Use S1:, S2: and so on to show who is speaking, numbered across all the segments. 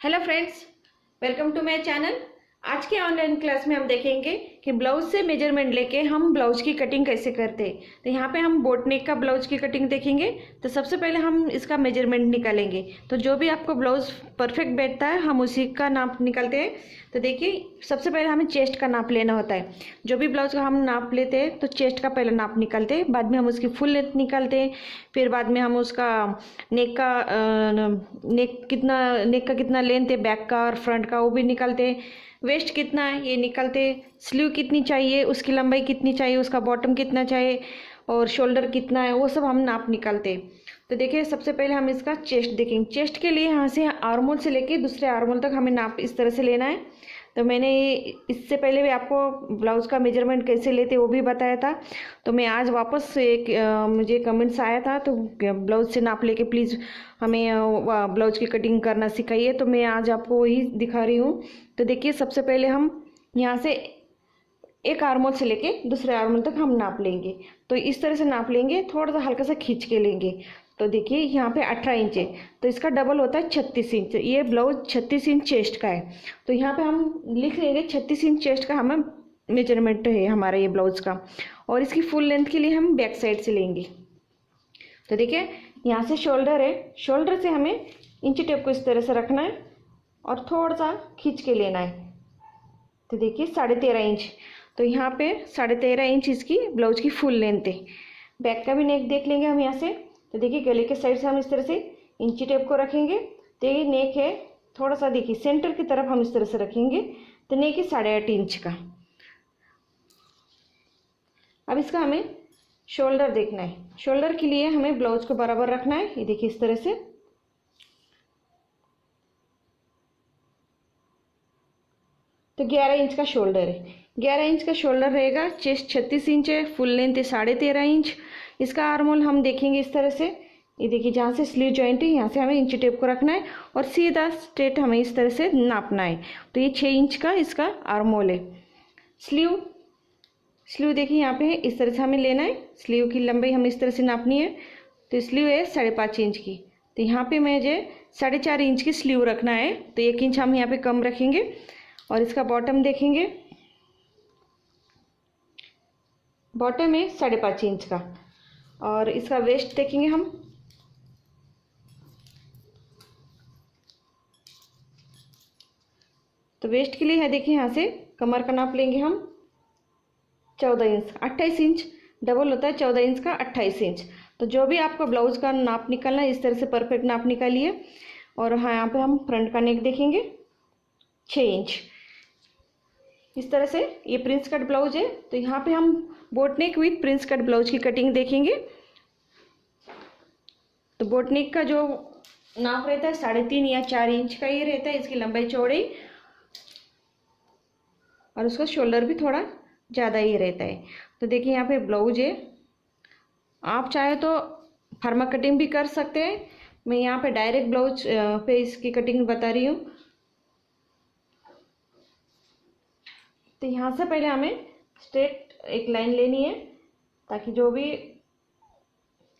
S1: Hello friends, welcome to my channel. आज के online class में हम देखेंगे कि ब्लाउज से मेजरमेंट लेके हम ब्लाउज की कटिंग कैसे करते हैं। तो यहाँ पे हम बोट नेक का ब्लाउज की कटिंग देखेंगे। तो सबसे पहले हम इसका मेजरमेंट निकालेंगे। तो जो भी आपको ब्लाउज परफेक्ट बैठता है हम उसी का नाप निकालते हैं। तो देखिए, सबसे पहले हमें चेस्ट का नाप लेना होता है। जो भी ब्लाउज का हम नाप लेते हैं तो चेस्ट का पहले नाप निकालते हैं, बाद में हम उसकी फुल लेंथ निकालते हैं, फिर बाद में हम उसका नेक का कितना लेंथ है, बैक का और फ्रंट का वो भी निकालते हैं, वेस्ट कितना है ये निकालते हैं, स्लीव कितनी चाहिए, उसकी लंबाई कितनी चाहिए, उसका बॉटम कितना चाहिए और शोल्डर कितना है, वो सब हम नाप निकालते हैं। तो देखिए, सबसे पहले हम इसका चेस्ट देखेंगे। चेस्ट के लिए यहाँ से आर्मोल से लेके दूसरे आर्मोल तक हमें नाप इस तरह से लेना है। तो मैंने इससे पहले भी आपको ब्लाउज़ का मेजरमेंट कैसे लेते वो भी बताया था। तो मैं आज वापस मुझे कमेंट्स आया था तो ब्लाउज़ से नाप लेके प्लीज़ हमें ब्लाउज की कटिंग करना सिखाइए। तो मैं आज आपको वही दिखा रही हूँ। तो देखिए, सबसे पहले हम यहाँ से एक आर्मोल से लेके दूसरे आर्मोल तक हम नाप लेंगे। तो इस तरह से नाप लेंगे, थोड़ा सा हल्का सा खींच के लेंगे। तो देखिए, यहाँ पे 18 इंच है तो इसका डबल होता है 36 इंच। ये ब्लाउज 36 इंच चेस्ट का है। तो यहाँ पे हम लिख लेंगे 36 इंच चेस्ट का हमें मेजरमेंट है हमारा ये ब्लाउज का। और इसकी फुल लेंथ के लिए हम बैक साइड से लेंगे। तो देखिए, यहाँ से शोल्डर है, शोल्डर से हमें इंची टेप को इस तरह से रखना है और थोड़ा सा खींच के लेना है। तो देखिए, 13.5 इंच। तो यहाँ पे 13.5 इंच इसकी ब्लाउज की फुल लेंथ है। बैक का भी नेक देख लेंगे हम यहाँ से। तो देखिए, गले के साइड से हम इस तरह से इंची टेप को रखेंगे। तो ये नेक है, थोड़ा सा देखिए सेंटर की तरफ हम इस तरह से रखेंगे। तो नेक है 8.5 इंच का। अब इसका हमें शोल्डर देखना है। शोल्डर के लिए हमें ब्लाउज को बराबर रखना है। ये देखिए, इस तरह से। तो 11 इंच का शोल्डर है। 11 इंच का शोल्डर रहेगा। चेस्ट 36 इंच है, फुल लेंथ है 13.5 इंच। इसका आर्मोल हम देखेंगे इस तरह से। ये देखिए, जहाँ से स्लीव जॉइंट है यहाँ से हमें इंची टेप को रखना है और सीधा स्ट्रेट हमें इस तरह से नापना है। तो ये 6 इंच का इसका आर्मोल है। स्लीव देखिए, यहाँ पे है, इस तरह से हमें लेना है। स्लीव की लंबाई हमें इस तरह से नापनी है। तो स्लीव है 5.5 इंच की। तो यहाँ पे मुझे 4.5 इंच की स्लीव रखना है। तो 1 इंच हम यहाँ पे कम रखेंगे। और इसका बॉटम देखेंगे, बॉटम है 5.5 इंच का। और इसका वेस्ट देखेंगे हम। तो वेस्ट के लिए है, देखिए यहाँ से कमर का नाप लेंगे हम 14 इंच। 28 इंच डबल होता है 14 इंच का 28 इंच। तो जो भी आपका ब्लाउज का नाप निकालना है इस तरह से परफेक्ट नाप निकालिए। और हाँ, यहाँ पे हम फ्रंट का नेक देखेंगे 6 इंच। इस तरह से ये प्रिंस कट ब्लाउज है। तो यहाँ पे हम boat neck with Prince cut blouse की कटिंग देखेंगे। तो बोट नेक का जो नाप रहता है 3.5 या 4 इंच का ही रहता है, इसकी लंबाई चौड़ाई। और उसका शोल्डर भी थोड़ा ज़्यादा ही रहता है। तो देखिए, यहाँ पे ब्लाउज है। आप चाहे तो फर्मा कटिंग भी कर सकते हैं। मैं यहाँ पे डायरेक्ट ब्लाउज पे इसकी कटिंग बता रही हूँ। तो यहाँ से पहले हमें स्ट्रेट एक लाइन लेनी है ताकि जो भी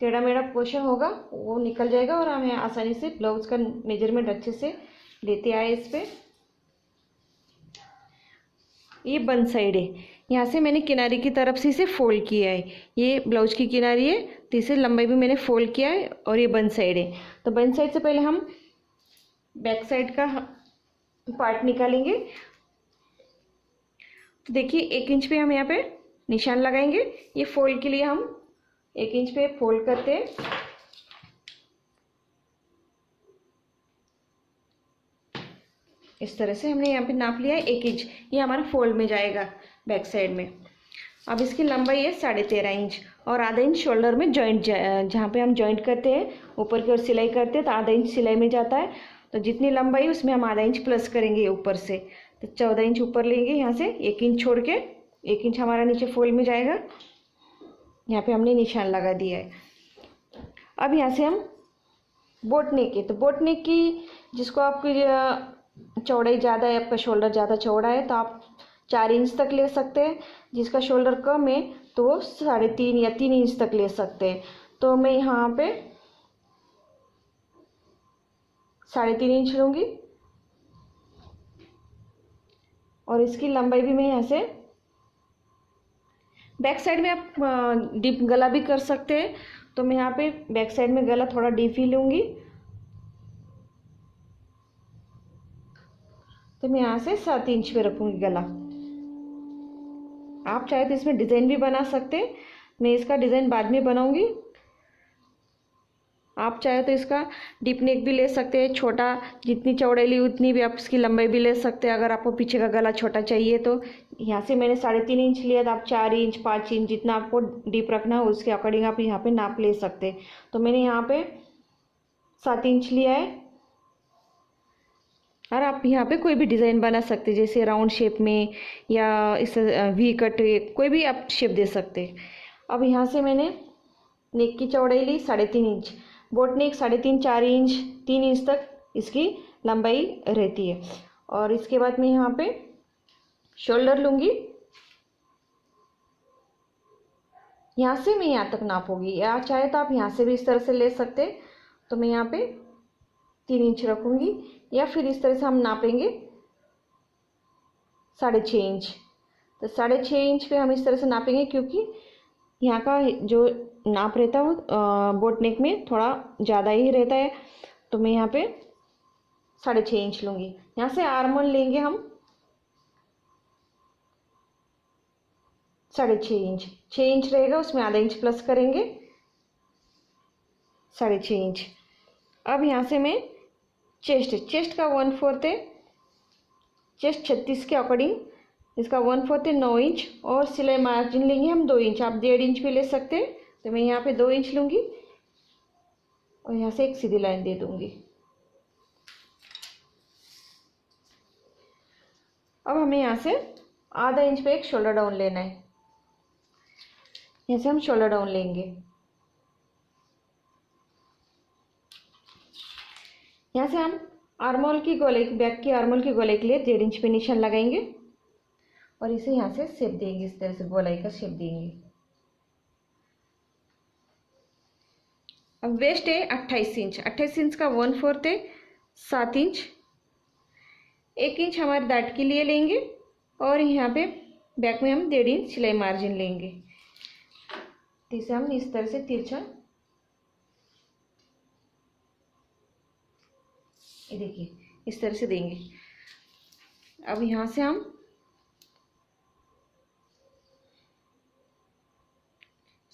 S1: टेढ़ा मेढ़ा पोर्शन होगा वो निकल जाएगा और हमें आसानी से ब्लाउज का मेजरमेंट अच्छे से लेते आए। इस पे ये बन साइड है, यहाँ से मैंने किनारे की तरफ से इसे फोल्ड किया है। ये ब्लाउज की किनारी है तो इसे लंबाई भी मैंने फोल्ड किया है। और ये बन साइड है। तो बन साइड से पहले हम बैक साइड का पार्ट निकालेंगे। तो देखिए, 1 इंच पे हम यहाँ पे निशान लगाएंगे। ये फोल्ड के लिए हम 1 इंच पे फोल्ड करते हैं। इस तरह से हमने यहाँ पे नाप लिया है 1 इंच। ये हमारा फोल्ड में जाएगा बैक साइड में। अब इसकी लंबाई है 13.5 इंच और आधा इंच शोल्डर में जॉइंट, जहाँ पे हम जॉइंट करते हैं ऊपर की ओर सिलाई करते हैं तो आधा इंच सिलाई में जाता है। तो जितनी लंबाई उसमें हम आधा इंच प्लस करेंगे ऊपर से। तो 14 इंच ऊपर लेंगे, यहाँ से 1 इंच छोड़ के 1 इंच हमारा नीचे फोल्ड में जाएगा। यहाँ पे हमने निशान लगा दिया है। अब यहाँ से हम बोट नेक है। तो बोट नेक की जिसको आपकी चौड़ाई ज़्यादा है, आपका शोल्डर ज़्यादा चौड़ा है तो आप 4 इंच तक ले सकते हैं। जिसका शोल्डर कम है तो वो 3.5 या 3 इंच तक ले सकते हैं। तो मैं यहाँ पे 3.5 इंच लूँगी और इसकी लंबाई भी मैं यहाँ से, बैक साइड में आप डीप गला भी कर सकते हैं, तो मैं यहाँ पे बैक साइड में गला थोड़ा डीप ही लूँगी। तो मैं यहाँ से 7 इंच पे रखूँगी गला। आप चाहे तो इसमें डिज़ाइन भी बना सकते हैं, मैं इसका डिज़ाइन बाद में बनाऊँगी। आप चाहे तो इसका डीप नेक भी ले सकते हैं, छोटा जितनी चौड़ाई ली उतनी भी आप इसकी लंबाई भी ले सकते हैं। अगर आपको पीछे का गला छोटा चाहिए तो यहाँ से मैंने 3.5 इंच लिया था, आप 4 इंच 5 इंच जितना आपको डीप रखना है उसके अकॉर्डिंग आप यहाँ पे नाप ले सकते हैं। तो मैंने यहाँ पे 7 इंच लिया है। और आप यहाँ पे कोई भी डिज़ाइन बना सकते हैं, जैसे राउंड शेप में या इस वी कट, कोई भी आप शेप दे सकते हैं। अब यहाँ से मैंने नेक की चौड़ाई ली 3.5 इंच, बोट नेक 3.5 4 इंच 3 इंच तक इसकी लंबाई रहती है। और इसके बाद मैं यहाँ पे शोल्डर लूँगी, यहाँ से मैं यहाँ तक नापूंगी, या चाहे तो आप यहाँ से भी इस तरह से ले सकते। तो मैं यहाँ पे 3 इंच रखूँगी, या फिर इस तरह से हम नापेंगे 6.5 इंच। तो 6.5 इंच पे हम इस तरह से नापेंगे, क्योंकि यहाँ का जो नाप रहता है वो बोट नेक में थोड़ा ज़्यादा ही रहता है। तो मैं यहाँ पे 6.5 इंच लूँगी। यहाँ से आर्मोल लेंगे हम 6.5 इंच, 6 इंच रहेगा, उसमें आधा इंच प्लस करेंगे 6.5 इंच। अब यहाँ से मैं चेस्ट का 1/4 है, चेस्ट 36 के अकॉर्डिंग इसका 1/4 है 9 इंच, और सिलाई मार्जिन लेंगे हम 2 इंच, आप 1.5 इंच भी ले सकते हैं। तो मैं यहाँ पे 2 इंच लूँगी और यहाँ से एक सीधी लाइन दे दूँगी। अब हमें यहाँ से आधा इंच पे एक शोल्डर डाउन लेना है, यहाँ से हम शोल्डर डाउन लेंगे। यहाँ से हम आर्मोल की गोलाई, बैक की आर्मोल की गोलाई के लिए 1.5 इंच पे निशान लगाएंगे और इसे यहाँ से शेप देंगे, इस तरह से गोलाई का शेप देंगे। अब वेस्ट है 28 इंच, 28 इंच का 1/4 है 7 इंच, 1 इंच हमारे दाढ़ के लिए लेंगे और यहाँ पे बैक में हम 1.5 इंच सिलाई मार्जिन लेंगे। तो इसे हम इस तरह से तिरछा, ये देखिए इस तरह से देंगे। अब यहाँ से हम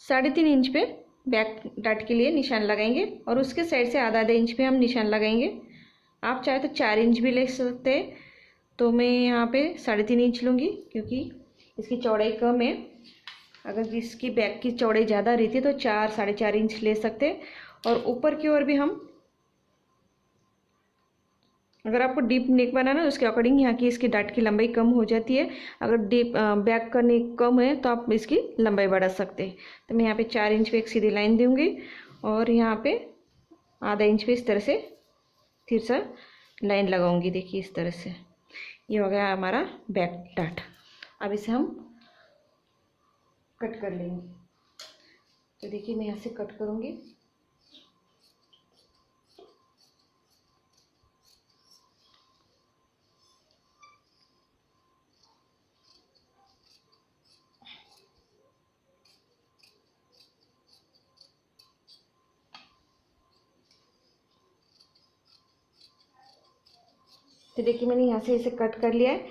S1: 3.5 इंच पे बैक डाट के लिए निशान लगाएंगे और उसके साइड से आधा इंच पे हम निशान लगाएंगे। आप चाहे तो 4 इंच भी ले सकते हैं, तो मैं यहाँ पे 3.5 इंच लूँगी क्योंकि इसकी चौड़ाई कम है। अगर इसकी बैक की चौड़ाई ज़्यादा रहती है तो 4 4.5 इंच ले सकते हैं। और ऊपर की ओर भी हम, अगर आपको डीप नेक बनाना है उसके अकॉर्डिंग यहाँ की इसकी डाट की लंबाई कम हो जाती है। अगर डीप बैक का नेक कम है तो आप इसकी लंबाई बढ़ा सकते हैं। तो मैं यहाँ पे 4 इंच पे एक सीधी लाइन दूँगी और यहाँ पे आधा इंच पे इस तरह से तिरछा लाइन लगाऊंगी। देखिए इस तरह से ये हो गया हमारा बैक डाट। अब इसे हम कट कर लेंगे। तो देखिए मैं यहाँ से कट करूँगी। तो देखिए मैंने यहाँ से इसे कट कर लिया है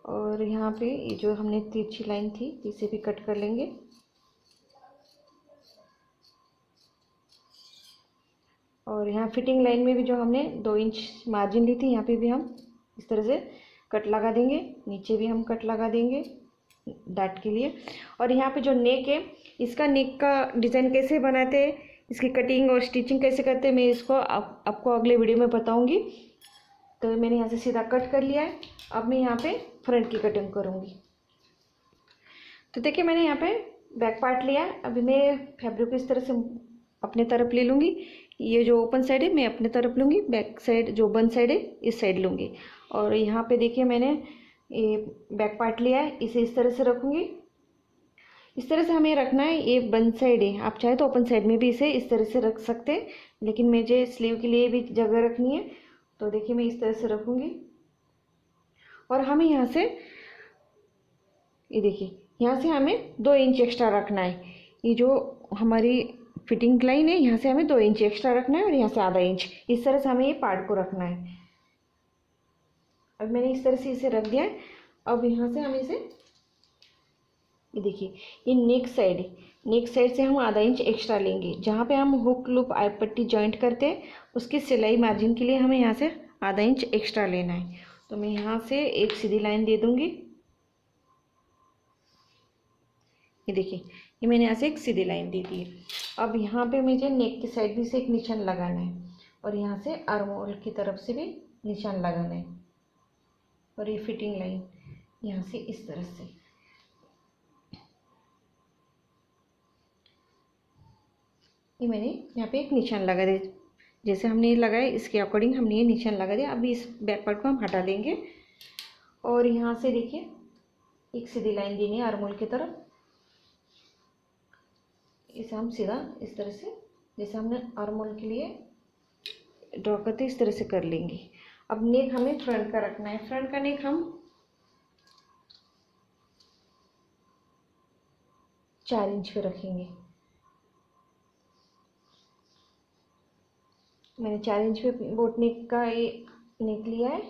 S1: और यहाँ पे ये जो हमने तिरछी लाइन थी इसे भी कट कर लेंगे। और यहाँ फिटिंग लाइन में भी जो हमने 2 इंच मार्जिन ली थी यहाँ पे भी हम इस तरह से कट लगा देंगे। नीचे भी हम कट लगा देंगे डाट के लिए। और यहाँ पे जो नेक है, इसका नेक का डिज़ाइन कैसे बनाते हैं, इसकी कटिंग और स्टिचिंग कैसे करते हैं, मैं इसको आपको अगले वीडियो में बताऊँगी। तो मैंने यहाँ से सीधा कट कर लिया है। अब मैं यहाँ पे फ्रंट की कटिंग करूँगी। तो देखिए मैंने यहाँ पे बैक पार्ट लिया है। अभी मैं फैब्रिक को इस तरह से अपने तरफ ले लूँगी। ये जो ओपन साइड है मैं अपने तरफ लूँगी, बैक साइड जो बंद साइड है इस साइड लूँगी। और यहाँ पे देखिए मैंने ये बैक पार्ट लिया है, इसे इस तरह से रखूँगी। इस तरह से हमें रखना है, ये बंद साइड है, आप चाहे तो ओपन साइड में भी इसे इस तरह से रख सकते हैं, लेकिन मुझे स्लीव के लिए भी जगह रखनी है। तो देखिए मैं इस तरह से रखूँगी। और हमें यहाँ से ये देखिए यहाँ से हमें 2 इंच एक्स्ट्रा रखना है। ये जो हमारी फिटिंग लाइन है यहाँ से हमें 2 इंच एक्स्ट्रा रखना है और यहाँ से आधा इंच, इस तरह से हमें ये पार्ट को रखना है। अब मैंने इस तरह से इसे रख दिया है। अब यहाँ से हम इसे, ये देखिए ये नेक साइड है, नेक साइड से हम आधा इंच एक्स्ट्रा लेंगे। जहाँ पे हम हुक लूप आई पट्टी जॉइंट करते हैं उसकी सिलाई मार्जिन के लिए हमें यहाँ से आधा इंच एक्स्ट्रा लेना है। तो मैं यहाँ से एक सीधी लाइन दे दूँगी। ये देखिए ये मैंने यहाँ से एक सीधी लाइन दे दी है। अब यहाँ पे मुझे नेक की साइड भी से एक निशान लगाना है और यहाँ से आर्म होल की तरफ से भी निशान लगाना है। और ये फिटिंग लाइन यहाँ से इस तरह से, ये मैंने यहाँ पे एक निशान लगा दिया। जैसे हमने ये लगाया इसके अकॉर्डिंग हमने ये निशान लगा दिया। अभी इस बैक पार्ट को हम हटा देंगे और यहाँ से देखिए एक सीधी लाइन देनी है आर्म होल की तरफ। इसे हम सीधा इस तरह से, जैसे हमने आर्म होल के लिए ड्रॉ करते इस तरह से कर लेंगे। अब नेक हमें फ्रंट का रखना है। फ्रंट का नेक हम 4 इंच पे रखेंगे। मैंने 4 इंच पे बोट नेक का ये नेक लिया है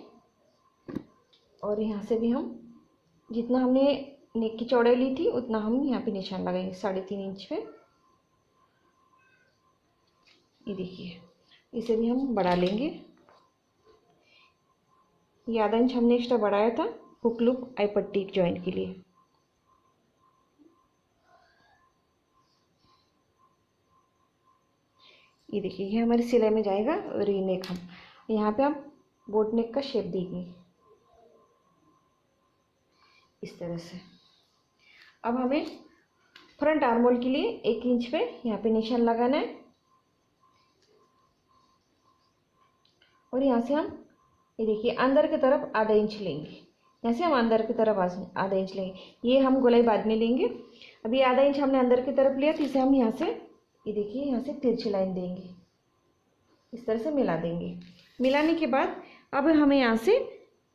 S1: और यहाँ से भी हम जितना हमने नेक की चौड़ाई ली थी उतना हम यहाँ पे निशान लगाएंगे 3.5 इंच पे। ये देखिए इसे भी हम बढ़ा लेंगे। ये आधा इंच हमने एक्स्ट्रा बढ़ाया था हुक लूप आई पट्टी जॉइंट के लिए। ये देखिए ये हमारी सिलाई में जाएगा और ये नेक हम यहाँ पे हम बोट नेक का शेप देंगे इस तरह से। अब हमें फ्रंट आर्म होल के लिए 1 इंच पे यहाँ पे निशान लगाना है और यहाँ से हम ये देखिए अंदर की तरफ आधा इंच लेंगे। यहाँ से हम अंदर की तरफ आधा इंच लेंगे। ये हम गोलाई बाद में लेंगे। अभी आधा इंच हमने अंदर की तरफ लिया तो इसे हम यहाँ से, ये देखिए यहाँ से तिरछी लाइन देंगे, इस तरह से मिला देंगे। मिलाने के बाद अब हमें यहाँ से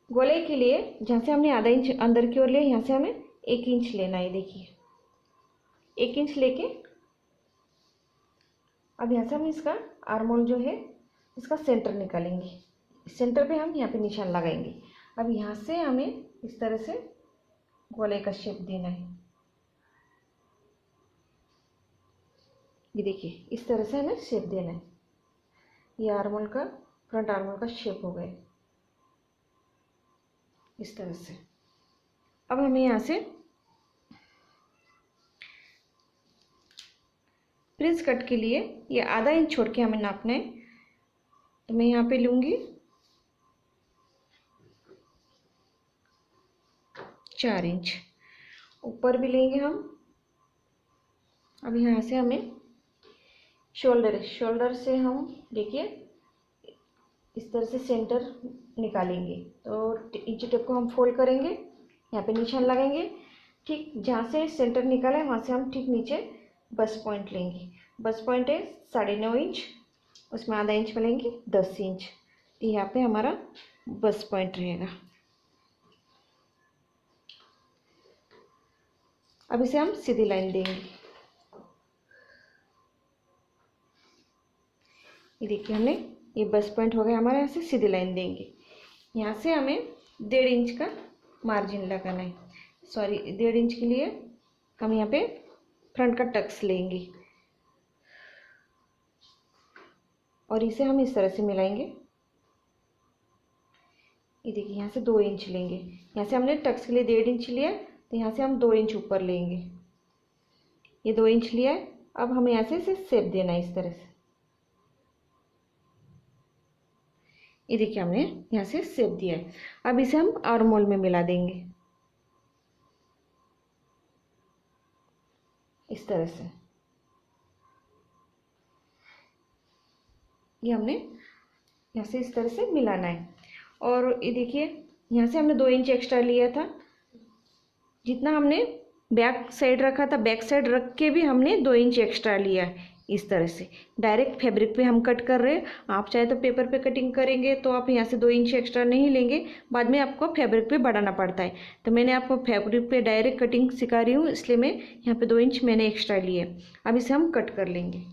S1: गोलाई के लिए जहाँ से हमने आधा इंच अंदर की ओर लिया यहाँ से हमें 1 इंच लेना है। देखिए 1 इंच लेके अब यहाँ से हम इसका आर्म होल जो है इसका सेंटर निकालेंगे। सेंटर पे हम यहाँ पे निशान लगाएंगे। अब यहाँ से हमें इस तरह से गोलाई का शेप देना है। ये देखिए इस तरह से हमें शेप देना है। ये आर्म होल का, फ्रंट आर्म होल का शेप हो गया इस तरह से। अब हमें यहाँ से प्रिंस कट के लिए ये आधा इंच छोड़ के हमें नापना है। तो मैं यहाँ पे लूँगी 4 इंच, ऊपर भी लेंगे हम। अब यहाँ से हमें शोल्डर से हम देखिए इस तरह से सेंटर निकालेंगे। तो इंच टेप को हम फोल्ड करेंगे, यहाँ पे निशान लगाएंगे। ठीक जहाँ से सेंटर निकाला है वहाँ से हम ठीक नीचे बस पॉइंट लेंगे। बस पॉइंट है 9.5 इंच, उसमें आधा इंच में लेंगे 10 इंच। तो यहाँ पे हमारा बस पॉइंट रहेगा। अब इसे हम सीधी लाइन देंगे। ये देखिए हमने ये बस पॉइंट हो गया हमारा। यहाँ से सीधी लाइन देंगे। यहाँ से हमें 1.5 इंच का मार्जिन लगाना है। सॉरी 1.5 इंच के लिए हम यहाँ पे फ्रंट का टक्स लेंगे और इसे हम इस तरह से मिलाएंगे। ये देखिए यहाँ से 2 इंच लेंगे। यहाँ से हमने टक्स के लिए 1.5 इंच लिया, तो यहाँ से हम 2 इंच ऊपर लेंगे। ये 2 इंच लिया है। अब हमें यहाँ से इसे शेप देना है इस तरह से। ये देखिए हमने यहाँ से शेप दिया है। अब इसे हम आर्म होल में मिला देंगे इस तरह से। ये हमने यहाँ से इस तरह से मिलाना है। और ये देखिए यहाँ से हमने 2 इंच एक्स्ट्रा लिया था। जितना हमने बैक साइड रखा था, बैक साइड रख के भी हमने 2 इंच एक्स्ट्रा लिया है। इस तरह से डायरेक्ट फैब्रिक पे हम कट कर रहे हैं। आप चाहे तो पेपर पे कटिंग करेंगे तो आप यहाँ से 2 इंच एक्स्ट्रा नहीं लेंगे, बाद में आपको फैब्रिक पे बढ़ाना पड़ता है। तो मैंने आपको फैब्रिक पे डायरेक्ट कटिंग सिखा रही हूँ, इसलिए मैं यहाँ पे 2 इंच मैंने एक्स्ट्रा लिए। अब इसे हम कट कर लेंगे।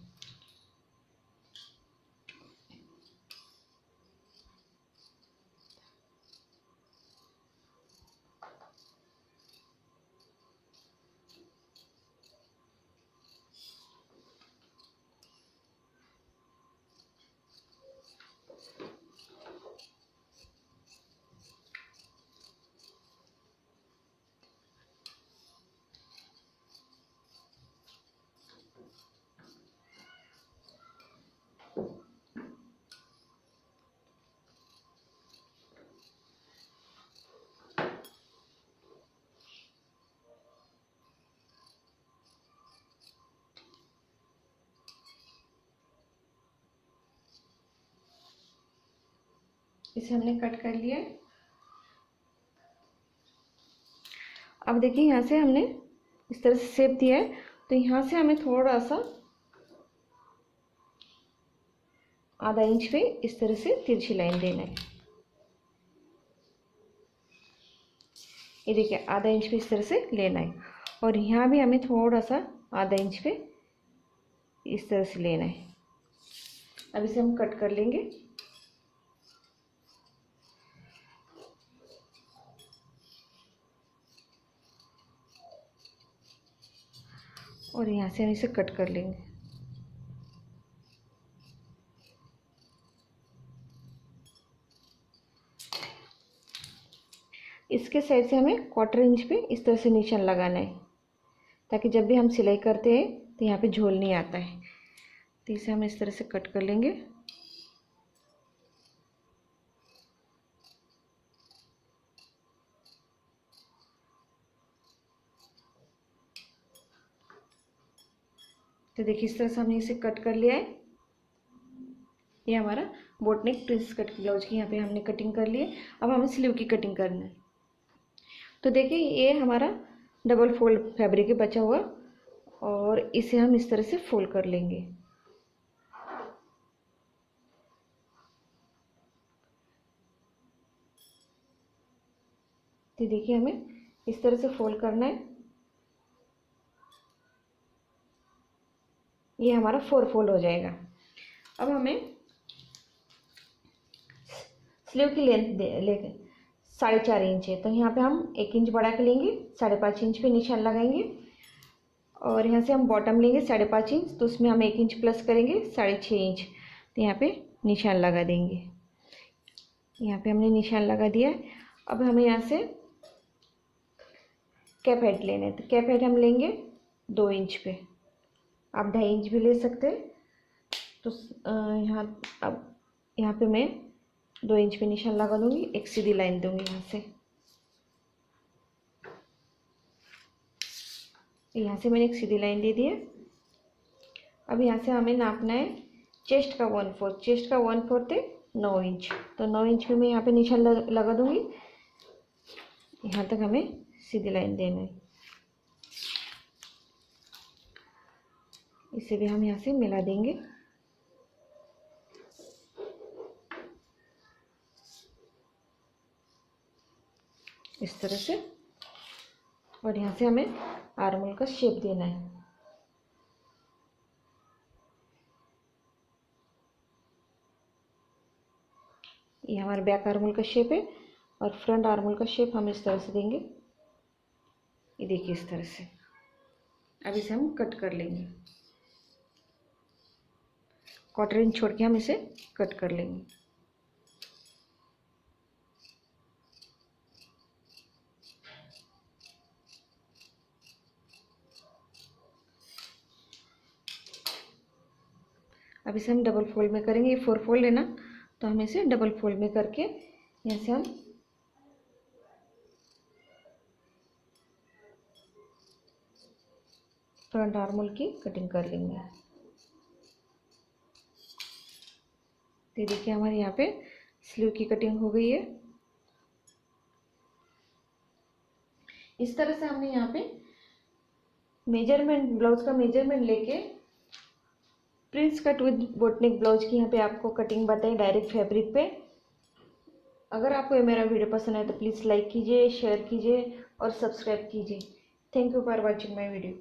S1: इसे हमने कट कर लिया है। अब देखिए यहाँ से हमने इस तरह से शेप दिया है, तो यहाँ से हमें थोड़ा सा आधा इंच पे इस तरह से तिरछी लाइन देना है। ये देखिए आधा इंच पे इस तरह से लेना है, और यहाँ भी हमें थोड़ा सा आधा इंच पे इस तरह से लेना है। अब इसे हम कट कर लेंगे। और यहाँ से हम इसे कट कर लेंगे। इसके साइड से हमें 1/4 इंच पे इस तरह से निशान लगाना है, ताकि जब भी हम सिलाई करते हैं तो यहाँ पे झोल नहीं आता है। तो इसे हम इस तरह से कट कर लेंगे। तो देखिए इस तरह से हमने इसे कट कर लिया है। ये हमारा बोट नेक प्रिंसेस कट ब्लाउज की यहाँ पे हमने कटिंग कर ली है। अब हमें स्लीव की कटिंग करना है। तो देखिए ये हमारा डबल फोल्ड फैब्रिक है बचा हुआ, और इसे हम इस तरह से फोल्ड कर लेंगे। तो देखिए हमें इस तरह से फोल्ड करना है। ये हमारा 4 फोल्ड हो जाएगा। अब हमें स्लीव की लेंथ लेके 4.5 इंच है, तो यहाँ पे हम 1 इंच बढ़ा के लेंगे, 5.5 इंच पे निशान लगाएंगे। और यहाँ से हम बॉटम लेंगे 5.5 इंच, तो उसमें हम 1 इंच प्लस करेंगे 6.5 इंच। तो यहाँ पे निशान लगा देंगे। यहाँ पे हमने निशान लगा दिया है। अब हमें यहाँ से कैप हेड लेना है, तो कैप हेड हम लेंगे 2 इंच पे। आप 2.5 इंच भी ले सकते हैं। तो यहाँ अब यहाँ पे मैं 2 इंच पे निशान लगा दूंगी, एक सीधी लाइन दूंगी यहाँ से। यहाँ से मैंने एक सीधी लाइन दे दी है। अब यहाँ से हमें नापना है चेस्ट का 1/4। चेस्ट का 1/4 है 9 इंच, तो 9 इंच पे मैं यहाँ पे निशान लगा दूंगी। यहाँ तक हमें सीधी लाइन देना है। इसे भी हम यहाँ से मिला देंगे। इस तरह से। और यहाँ से हमें आर्म होल का शेप देना है। ये हमारा बैक आर्म होल का शेप है, और फ्रंट आर्म होल का शेप हम इस तरह से देंगे। ये देखिए इस तरह से। अब इसे हम कट कर लेंगे। 1/4 इंच छोड़ के हम इसे कट कर लेंगे। अब इसे हम डबल फोल्ड में करेंगे। ये 4 फोल्ड है ना, तो हम इसे डबल फोल्ड में करके यहाँ से हम फ्रंट आर्म होल की कटिंग कर लेंगे। तो देखिए हमारे यहाँ पे स्लीव की कटिंग हो गई है। इस तरह से हमने यहाँ पे मेजरमेंट, ब्लाउज का मेजरमेंट लेके Prince cut with botanic blouse की यहाँ पे आपको कटिंग बताई डायरेक्ट फैब्रिक पे। अगर आपको ये मेरा वीडियो पसंद आए तो प्लीज़ लाइक कीजिए, शेयर कीजिए और सब्सक्राइब कीजिए। Thank you for watching my video.